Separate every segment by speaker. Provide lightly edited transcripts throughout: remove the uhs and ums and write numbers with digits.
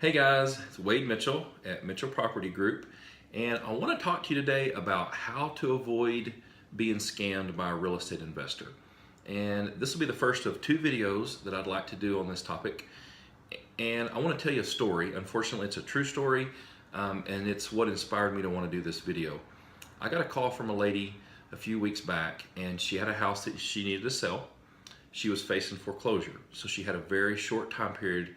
Speaker 1: Hey guys, it's Wade Mitchell at Mitchell Property Group, and I want to talk to you today about how to avoid being scammed by a real estate investor. And this will be the first of two videos that I'd like to do on this topic. And I want to tell you a story. Unfortunately, it's a true story, and it's what inspired me to want to do this video. I got a call from a lady a few weeks back, and she had a house that she needed to sell. She was facing foreclosure, so she had a very short time period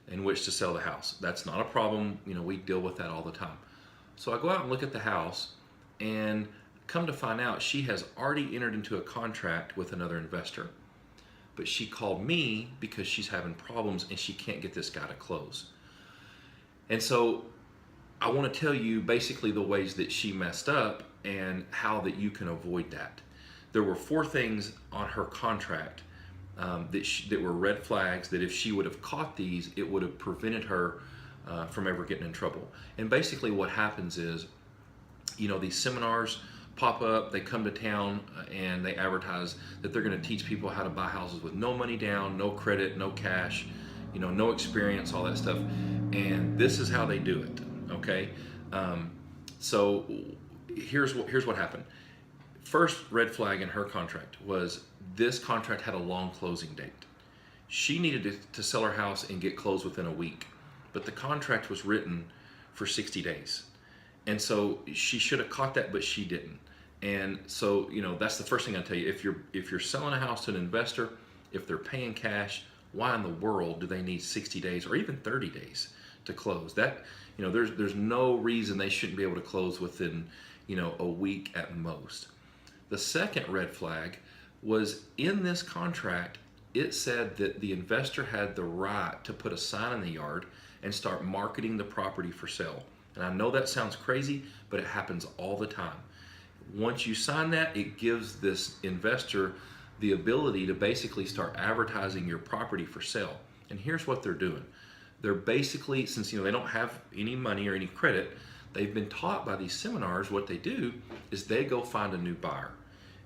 Speaker 1: in which to sell the house. That's not a problem. We deal with that all the time. So I go out and look at the house, and come to find out she has already entered into a contract with another investor. But she called me because she's having problems and she can't get this guy to close. And so I want to tell you basically the ways that she messed up and how that you can avoid that. There were 4 things on her contract that were red flags that if she would have caught these, it would have prevented her from ever getting in trouble. And basically what happens is, these seminars pop up, they come to town and they advertise that they're going to teach people how to buy houses with no money down, no credit, no cash, no experience, all that stuff. And this is how they do it, okay? So here's what happened. First red flag in her contract was this contract had a long closing date. She needed to sell her house and get closed within a week, but the contract was written for 60 days. And so she should have caught that, but she didn't. And so, that's the first thing I tell you. If you're selling a house to an investor, if they're paying cash, why in the world do they need 60 days or even 30 days to close? That, there's no reason they shouldn't be able to close within, a week at most. The second red flag was in this contract, it said that the investor had the right to put a sign in the yard and start marketing the property for sale. And I know that sounds crazy, but it happens all the time. Once you sign that, it gives this investor the ability to basically start advertising your property for sale. And here's what they're doing. They're basically, since they don't have any money or any credit, they've been taught by these seminars. What they do is they go find a new buyer.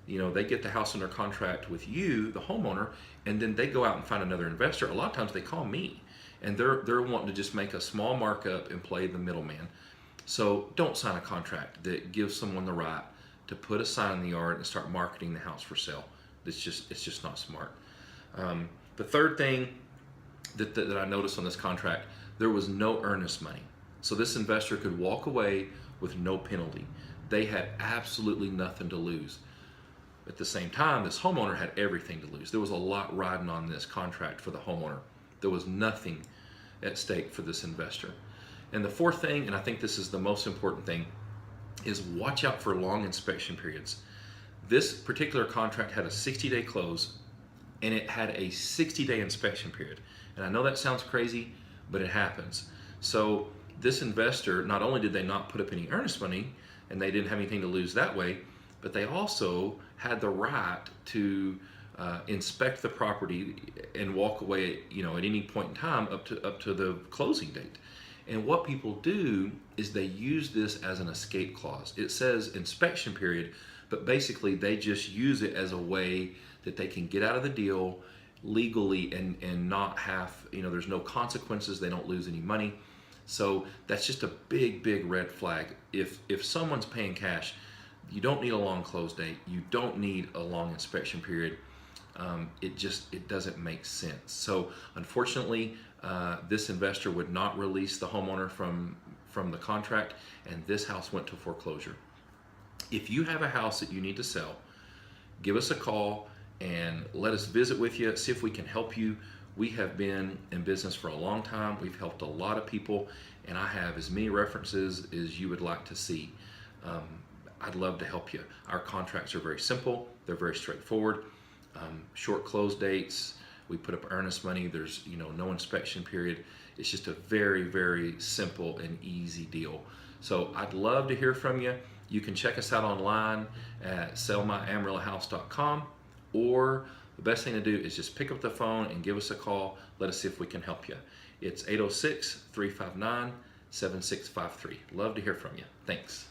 Speaker 1: They get the house under contract with you, the homeowner, and then they go out and find another investor. A lot of times they call me, and they're wanting to just make a small markup and play the middleman. So don't sign a contract that gives someone the right to put a sign in the yard and start marketing the house for sale. It's just not smart. The third thing that I noticed on this contract, there was no earnest money. So this investor could walk away with no penalty. They had absolutely nothing to lose. At the same time, this homeowner had everything to lose. There was a lot riding on this contract for the homeowner. There was nothing at stake for this investor. And the fourth thing, and I think this is the most important thing, is watch out for long inspection periods. This particular contract had a 60-day close, and it had a 60-day inspection period. And I know that sounds crazy, but it happens. So this investor, not only did they not put up any earnest money, and they didn't have anything to lose that way, but they also had the right to inspect the property and walk away, at any point in time up to the closing date. And what people do is they use this as an escape clause. It says inspection period, but basically they just use it as a way that they can get out of the deal legally and not have, there's no consequences. They don't lose any money. So that's just a big red flag. If someone's paying cash, you don't need a long close date. You don't need a long inspection period. It doesn't make sense. So unfortunately, this investor would not release the homeowner from the contract, and this house went to foreclosure. If you have a house that you need to sell, give us a call and let us visit with you, see if we can help you. We have been in business for a long time. We've helped a lot of people, and I have as many references as you would like to see. I'd love to help you. Our contracts are very simple. They're very straightforward. Short close dates. We put up earnest money. There's no inspection period. It's just a very simple and easy deal. So I'd love to hear from you. You can check us out online at sellmyamarillohouse.com, or the best thing to do is just pick up the phone and give us a call. Let us see if we can help you. It's 806-359-7653. Love to hear from you. Thanks.